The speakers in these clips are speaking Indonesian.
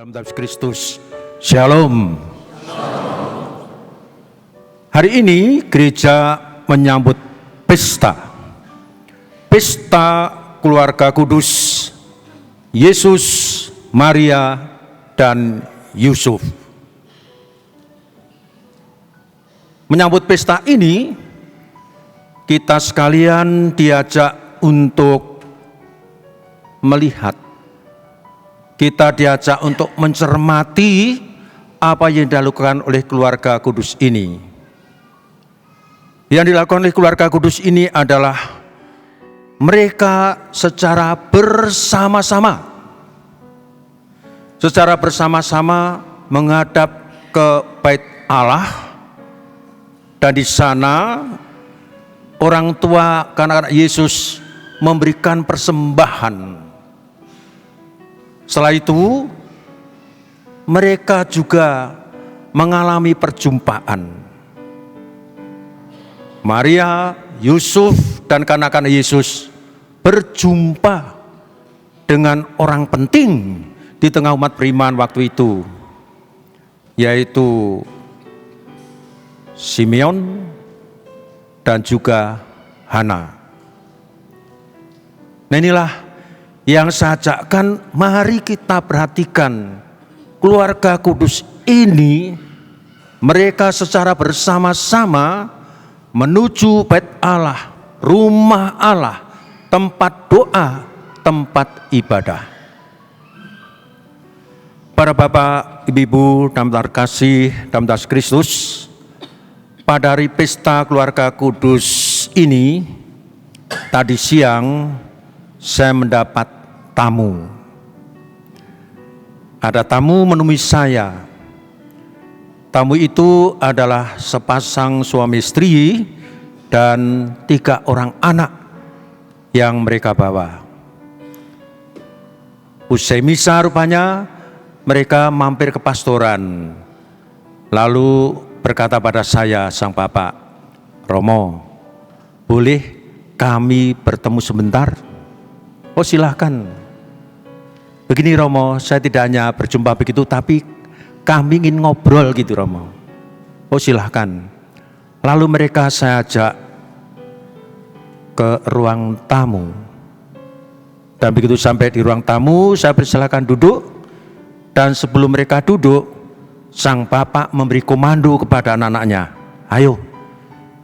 Dalam Yesus Kristus, Shalom. Hari ini gereja menyambut pesta keluarga kudus Yesus, Maria, dan Yusuf. Menyambut pesta ini, kita sekalian diajak untuk melihat, kita diajak untuk mencermati apa yang dilakukan oleh keluarga kudus ini. Yang dilakukan oleh keluarga kudus ini adalah mereka secara bersama-sama menghadap ke bait Allah, dan di sana orang tua anak-anak Yesus memberikan persembahan. Setelah itu, mereka juga mengalami perjumpaan. Maria, Yusuf, dan kanak-kanak Yesus berjumpa dengan orang penting di tengah umat beriman waktu itu, yaitu Simeon dan juga Hana. Nah, inilah yang saya ajakkan, mari kita perhatikan keluarga kudus ini, mereka secara bersama-sama menuju bait Allah, rumah Allah, tempat doa, tempat ibadah. Para bapak, ibu-ibu, dalam terkasih dalam Yesus Kristus, pada hari pesta keluarga kudus ini, tadi siang saya mendapat tamu. Ada tamu menemui saya. Tamu itu adalah sepasang suami istri dan 3 orang anak yang mereka bawa. Usai misa rupanya mereka mampir ke pastoran, lalu berkata pada saya, sang bapak, "Romo, boleh kami bertemu sebentar?" "Oh, silahkan." "Begini Romo, saya tidak hanya berjumpa begitu, tapi kami ingin ngobrol gitu Romo." "Oh, silahkan." Lalu mereka saya ajak ke ruang tamu. Dan begitu sampai di ruang tamu, saya persilakan duduk. Dan sebelum mereka duduk, sang bapak memberi komando kepada anak-anaknya, "Ayo,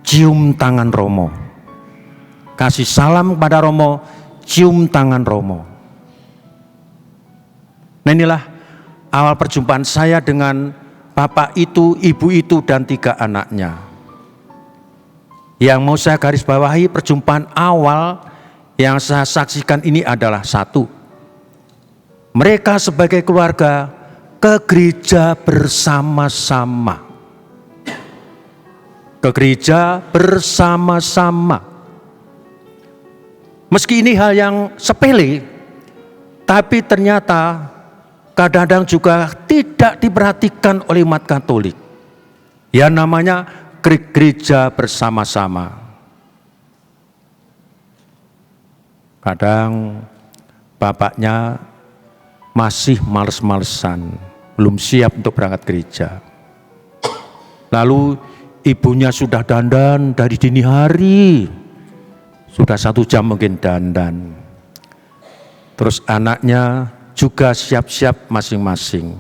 cium tangan Romo. Kasih salam kepada Romo, cium tangan Romo." Nah, inilah awal perjumpaan saya dengan bapak itu, ibu itu, dan 3 anaknya. Yang mau saya garis bawahi, perjumpaan awal yang saya saksikan ini adalah satu, mereka sebagai keluarga ke gereja bersama-sama. Ke gereja bersama-sama. Meski ini hal yang sepele, tapi ternyata kadang-kadang juga tidak diperhatikan oleh umat Katolik. Yang namanya gereja bersama-sama. Kadang bapaknya masih males-malesan, belum siap untuk berangkat gereja. Lalu ibunya sudah dandan dari dini hari, sudah 1 jam mungkin dandan. Terus anaknya juga siap-siap masing-masing.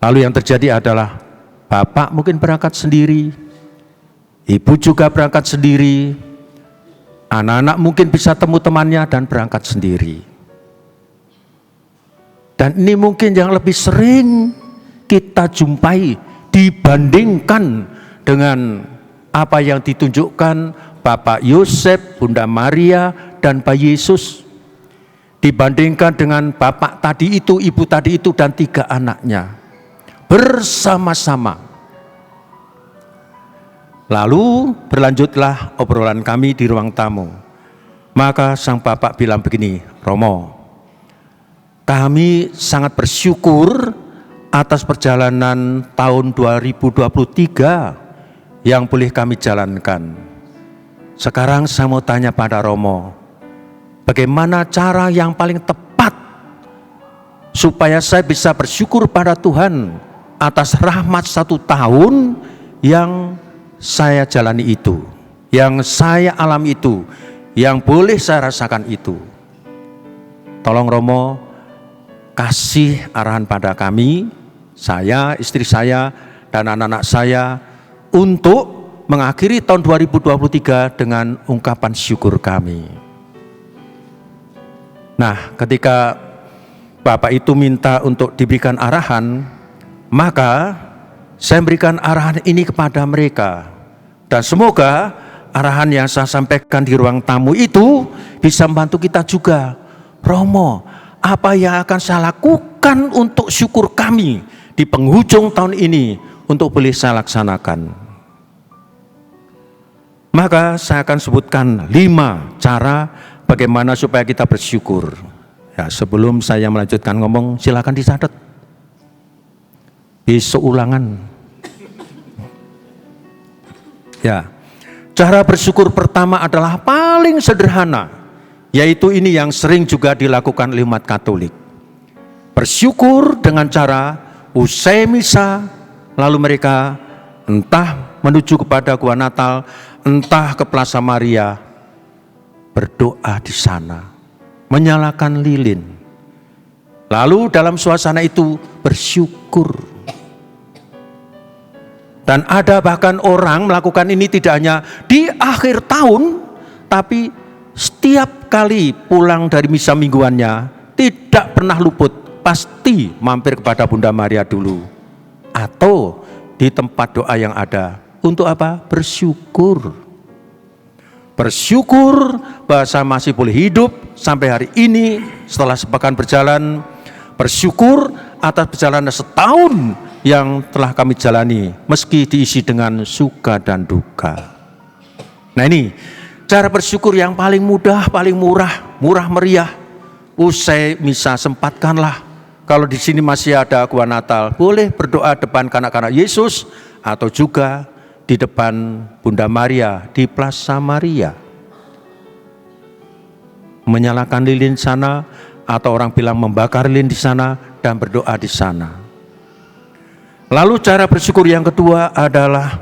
Lalu yang terjadi adalah bapak mungkin berangkat sendiri, ibu juga berangkat sendiri, anak-anak mungkin bisa temu temannya dan berangkat sendiri. Dan ini mungkin yang lebih sering kita jumpai dibandingkan dengan apa yang ditunjukkan Bapak Yosef, Bunda Maria, dan Bayi Yesus. Dibandingkan dengan bapak tadi itu, ibu tadi itu, dan 3 anaknya. Bersama-sama. Lalu berlanjutlah obrolan kami di ruang tamu. Maka sang bapak bilang begini, "Romo, kami sangat bersyukur atas perjalanan tahun 2023 yang boleh kami jalankan. Sekarang saya mau tanya pada Romo, bagaimana cara yang paling tepat supaya saya bisa bersyukur pada Tuhan atas rahmat 1 tahun yang saya jalani itu, yang saya alami itu, yang boleh saya rasakan itu. Tolong Romo kasih arahan pada kami, saya, istri saya, dan anak-anak saya untuk mengakhiri tahun 2023 dengan ungkapan syukur kami. Nah, ketika Bapak itu minta untuk diberikan arahan, maka saya memberikan arahan ini kepada mereka. Dan semoga arahan yang saya sampaikan di ruang tamu itu bisa membantu kita juga. Romo, apa yang akan saya lakukan untuk syukur kami di penghujung tahun ini untuk boleh saya laksanakan? Maka saya akan sebutkan 5 cara bagaimana supaya kita bersyukur. Ya, sebelum saya melanjutkan ngomong, silakan dicatat. Besok ulangan. Ya, cara bersyukur pertama adalah paling sederhana, yaitu ini yang sering juga dilakukan oleh umat Katolik. Bersyukur dengan cara usai misa, lalu mereka entah menuju kepada Gua Natal, entah ke Plaza Maria, berdoa di sana, menyalakan lilin. Lalu dalam suasana itu bersyukur. Dan ada bahkan orang melakukan ini tidak hanya di akhir tahun, tapi setiap kali pulang dari misa mingguannya, tidak pernah luput, pasti mampir kepada Bunda Maria dulu. Atau di tempat doa yang ada. Untuk apa? Bersyukur. Bersyukur bahwa saya masih boleh hidup sampai hari ini setelah sepekan berjalan. Bersyukur atas perjalanan setahun yang telah kami jalani, meski diisi dengan suka dan duka. Nah, ini cara bersyukur yang paling mudah, paling murah meriah. Usai misa sempatkanlah. Kalau di sini masih ada Gua Natal, boleh berdoa depan kanak-kanak Yesus atau juga di depan Bunda Maria di Plaza Maria. Menyalakan lilin sana, atau orang bilang membakar lilin di sana dan berdoa di sana. Lalu cara bersyukur yang kedua adalah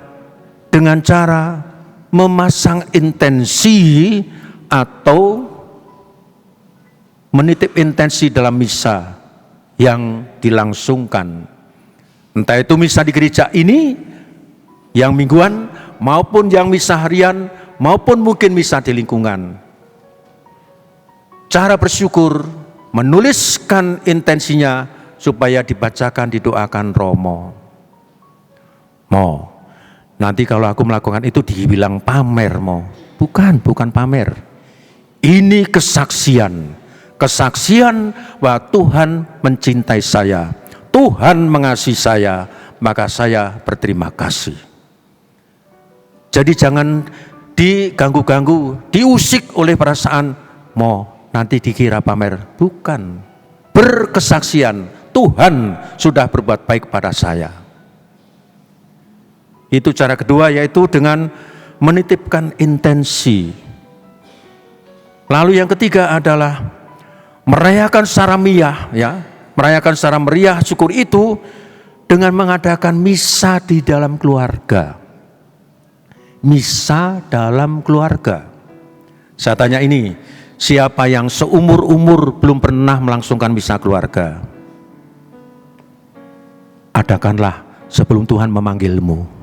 dengan cara memasang intensi atau menitip intensi dalam misa yang dilangsungkan. Entah itu misa di gereja ini, yang mingguan, maupun yang misa harian, maupun mungkin misa di lingkungan. Cara bersyukur, menuliskan intensinya supaya dibacakan, didoakan Romo. Nanti kalau aku melakukan itu dibilang pamer, bukan pamer. Ini kesaksian bahwa Tuhan mencintai saya, Tuhan mengasihi saya, maka saya berterima kasih. Jadi jangan diganggu-ganggu, diusik oleh perasaan, nanti dikira pamer. Bukan, berkesaksian, Tuhan sudah berbuat baik pada saya. Itu cara kedua, yaitu dengan menitipkan intensi. Lalu yang ketiga adalah merayakan secara merayakan secara meriah syukur itu dengan mengadakan misa di dalam keluarga. Misa dalam keluarga. Saya tanya ini, siapa yang seumur-umur belum pernah melangsungkan misa keluarga? Adakanlah sebelum Tuhan memanggilmu.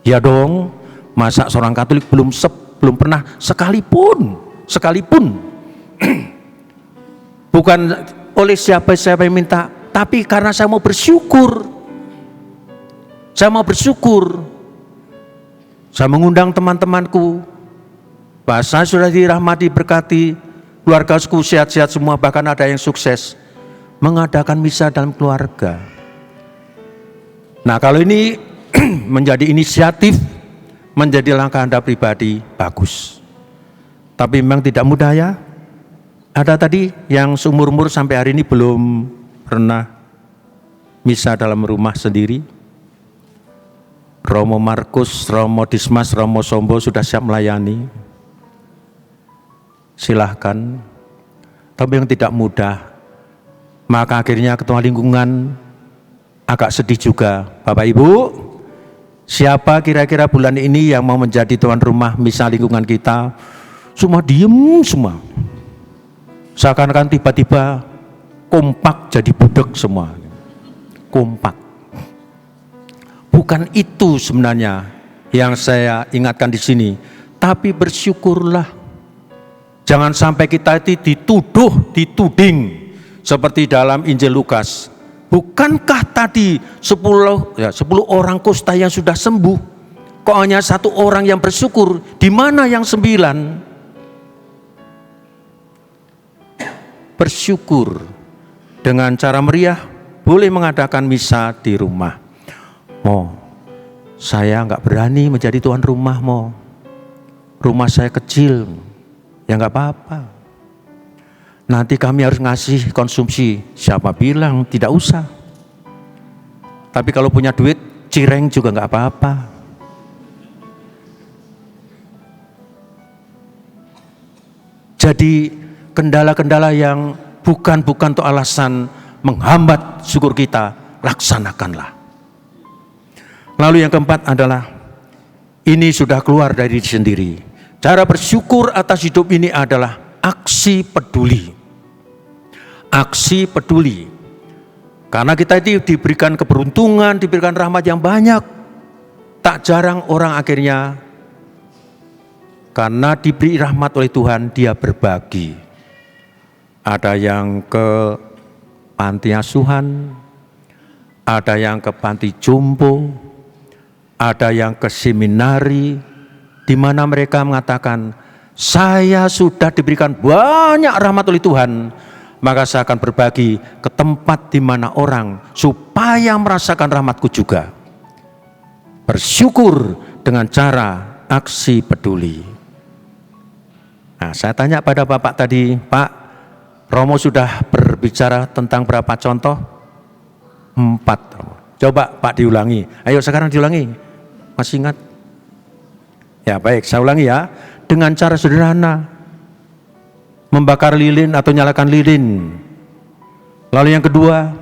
Ya dong, masa seorang Katolik belum pernah sekalipun bukan oleh siapa yang minta, tapi karena saya mau bersyukur. Saya mengundang teman-temanku, bahasa sudah dirahmati, berkati, keluargaku sehat-sehat semua, bahkan ada yang sukses, mengadakan misa dalam keluarga. Nah, kalau ini menjadi inisiatif, menjadi langkah Anda pribadi, bagus. Tapi memang tidak mudah ya. Ada tadi yang seumur-umur sampai hari ini belum pernah misa dalam rumah sendiri. Romo Markus, Romo Dismas, Romo Sombo sudah siap melayani. Silahkan. tapi yang tidak mudah. Maka akhirnya ketua lingkungan agak sedih juga. Bapak Ibu, siapa kira-kira bulan ini yang mau menjadi tuan rumah misa lingkungan kita? Semua diem semua. Seakan-akan tiba-tiba kompak jadi budak semua. Kompak. Bukan itu sebenarnya yang saya ingatkan di sini. Tapi bersyukurlah. Jangan sampai kita itu dituding. Seperti dalam Injil Lukas, bukankah tadi 10 orang kusta yang sudah sembuh? Kok hanya 1 orang yang bersyukur? Di mana yang 9? Bersyukur dengan cara meriah, boleh mengadakan misa di rumah. Saya nggak berani menjadi tuan rumah, rumah saya kecil, ya nggak apa-apa. Nanti kami harus ngasih konsumsi. Siapa bilang tidak usah? Tapi kalau punya duit, cireng juga nggak apa-apa. Jadi kendala-kendala yang bukan untuk alasan menghambat syukur kita, laksanakanlah. Lalu yang keempat adalah, ini sudah keluar dari diri sendiri. Cara bersyukur atas hidup ini adalah aksi peduli. Aksi peduli. Karena kita itu diberikan keberuntungan, diberikan rahmat yang banyak. Tak jarang orang akhirnya karena diberi rahmat oleh Tuhan, dia berbagi. Ada yang ke panti asuhan, ada yang ke panti jompo, ada yang ke seminari, di mana mereka mengatakan, saya sudah diberikan banyak rahmat oleh Tuhan, maka saya akan berbagi ke tempat di mana orang supaya merasakan rahmatku juga. Bersyukur dengan cara aksi peduli. Nah, saya tanya pada Bapak tadi, Pak, Romo sudah berbicara tentang berapa contoh? 4. Coba Pak diulangi. Ayo sekarang diulangi. Masih ingat? Ya baik, saya ulangi ya. Dengan cara sederhana. Membakar lilin atau nyalakan lilin. Lalu yang kedua,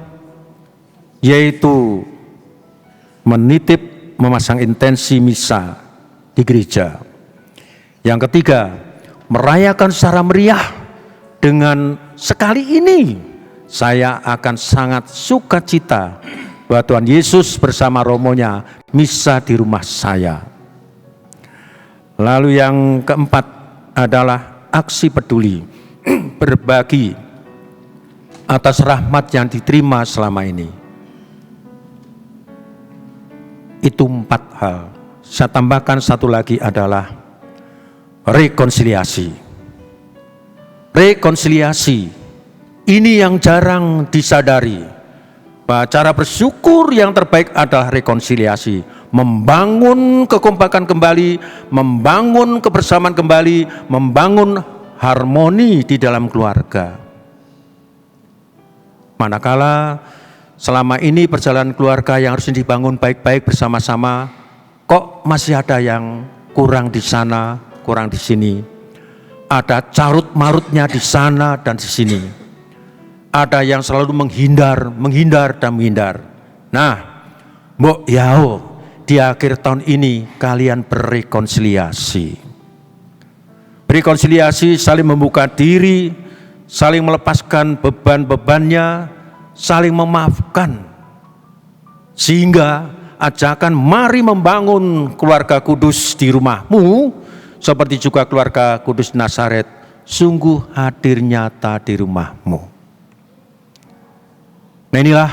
yaitu memasang intensi misa di gereja. Yang ketiga, merayakan secara meriah dengan sekali ini saya akan sangat sukacita bahwa Tuhan Yesus bersama romonya misa di rumah saya. Lalu yang keempat adalah aksi peduli. Berbagi atas rahmat yang diterima selama ini. Itu 4 hal. Saya tambahkan 1 lagi adalah rekonsiliasi. Rekonsiliasi ini yang jarang disadari, bahwa cara bersyukur yang terbaik adalah rekonsiliasi. Membangun kekompakan kembali, membangun kebersamaan kembali, membangun harmoni di dalam keluarga. Manakala selama ini perjalanan keluarga yang harus dibangun baik-baik bersama-sama, kok masih ada yang kurang di sana, kurang di sini. Ada carut-marutnya di sana dan di sini. Ada yang selalu menghindar dan menghindar. Nah, mbok yao, di akhir tahun ini kalian berrekonsiliasi. Rekonsiliasi, saling membuka diri, saling melepaskan beban-bebannya, saling memaafkan. Sehingga ajakan mari membangun keluarga kudus di rumahmu, seperti juga keluarga kudus Nazaret, sungguh hadir nyata di rumahmu. Nah, inilah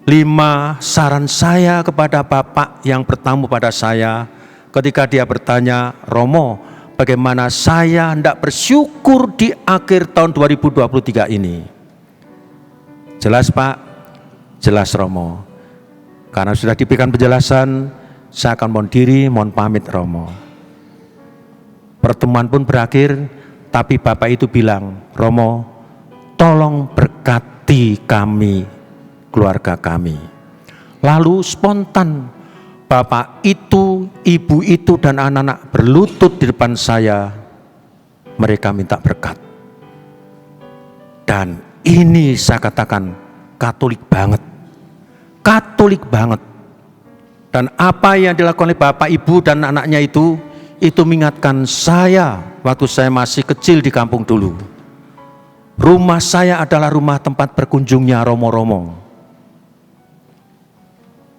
5 saran saya kepada Bapak yang bertamu pada saya ketika dia bertanya, Romo, bagaimana saya hendak bersyukur di akhir tahun 2023 ini? Jelas Pak? Jelas Romo. Karena sudah diberikan penjelasan, saya akan mohon diri, mohon pamit Romo. Pertemuan pun berakhir, tapi Bapak itu bilang, Romo, tolong berkati kami, keluarga kami. Lalu spontan, Bapak itu, Ibu itu, dan anak-anak berlutut di depan saya. Mereka minta berkat. Dan ini saya katakan Katolik banget. Katolik banget. Dan apa yang dilakukan oleh Bapak, Ibu, dan anaknya itu mengingatkan saya waktu saya masih kecil di kampung dulu. Rumah saya adalah rumah tempat berkunjungnya romo-romo.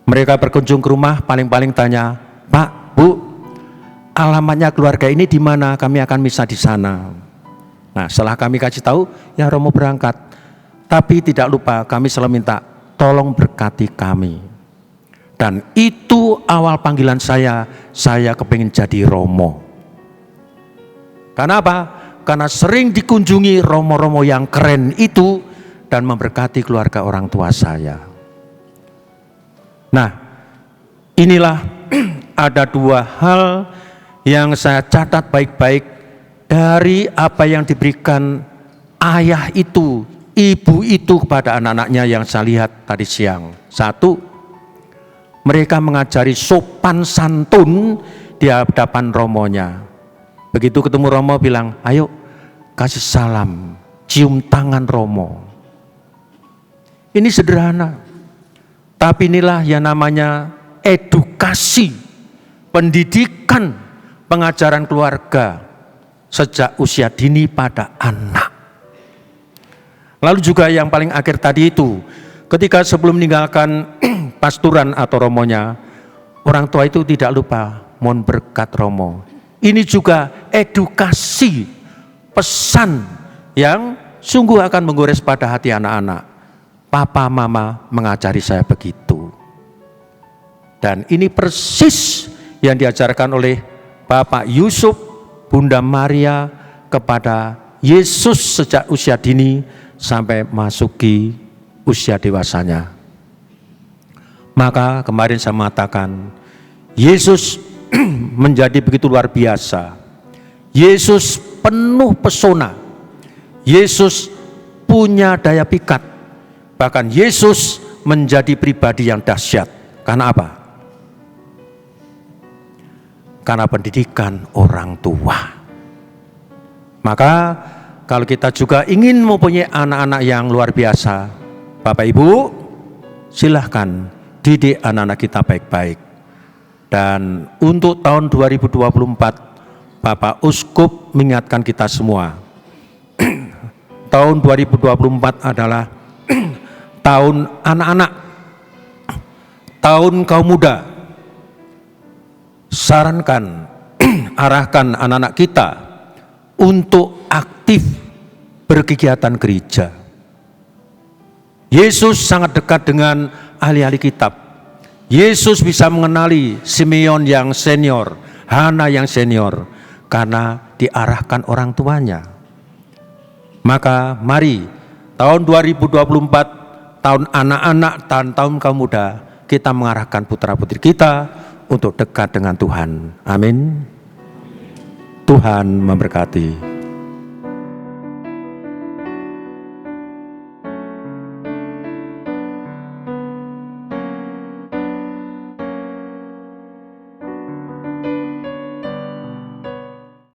Mereka berkunjung ke rumah, paling-paling tanya, "Pak, Bu, alamatnya keluarga ini di mana? Kami akan misa di sana." Nah, setelah kami kasih tahu, ya romo berangkat. Tapi tidak lupa kami selalu minta, tolong berkati kami. Dan itu awal panggilan saya kepingin jadi romo. Karena apa? Karena sering dikunjungi romo-romo yang keren itu dan memberkati keluarga orang tua saya. Nah, inilah ada dua hal yang saya catat baik-baik dari apa yang diberikan ayah itu, ibu itu kepada anak-anaknya yang saya lihat tadi siang. Satu, mereka mengajari sopan santun di hadapan romonya. Begitu ketemu romo bilang, "Ayo kasih salam, cium tangan romo." Ini sederhana. Tapi inilah yang namanya edukasi, pendidikan, pengajaran keluarga sejak usia dini pada anak. Lalu juga yang paling akhir tadi itu, ketika sebelum meninggalkan pasturan atau romonya, orang tua itu tidak lupa mohon berkat romo. Ini juga edukasi, pesan yang sungguh akan menggores pada hati anak-anak. Papa mama mengajari saya begitu. Dan ini persis yang diajarkan oleh Bapak Yusuf, Bunda Maria kepada Yesus sejak usia dini sampai masuki usia dewasanya. Maka kemarin saya mengatakan, Yesus menjadi begitu luar biasa. Yesus penuh pesona. Yesus punya daya pikat. Bahkan Yesus menjadi pribadi yang dahsyat. Karena apa? Karena pendidikan orang tua. Maka kalau kita juga ingin mempunyai anak-anak yang luar biasa, Bapak Ibu, silahkan didik anak-anak kita baik-baik. Dan untuk tahun 2024, Bapak Uskup mengingatkan kita semua, tahun 2024 adalah tahun anak-anak, tahun kaum muda. Sarankan, arahkan anak-anak kita untuk aktif berkegiatan gereja. Yesus sangat dekat dengan ahli-ahli kitab. Yesus bisa mengenali Simeon yang senior, Hana yang senior, karena diarahkan orang tuanya. Maka mari tahun 2024, tahun anak-anak dan tahun kaum muda, kita mengarahkan putra-putri kita untuk dekat dengan Tuhan. Amin. Tuhan memberkati.